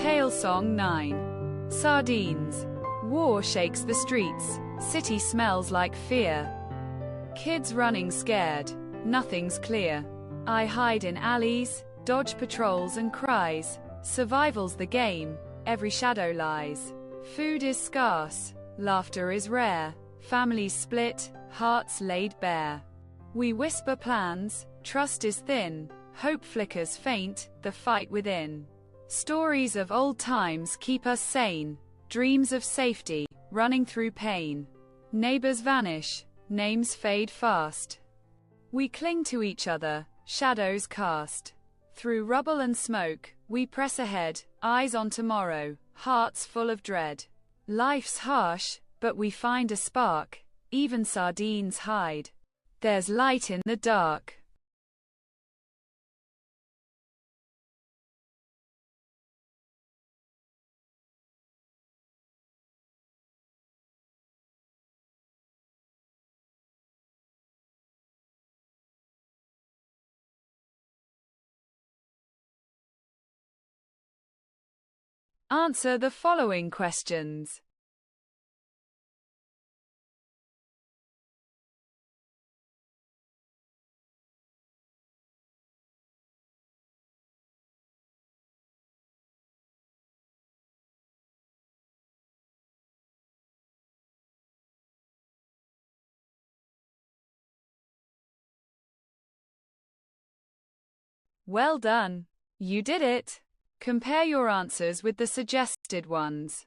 Talesong 9. Sardines. War shakes the streets, city smells like fear. Kids running scared, nothing's clear. I hide in alleys, dodge patrols and cries. Survival's the game, every shadow lies. Food is scarce, laughter is rare. Families split, hearts laid bare. We whisper plans, trust is thin. Hope flickers faint, the fight within. Stories of old times keep us sane. Dreams of safety, running through pain. Neighbors vanish, names fade fast. We cling to each other, shadows cast. Through rubble and smoke, we press ahead, eyes on tomorrow, hearts full of dread. Life's harsh, but we find a spark, even sardines hide. There's light in the dark. Answer the following questions. Well done. You did it. Compare your answers with the suggested ones.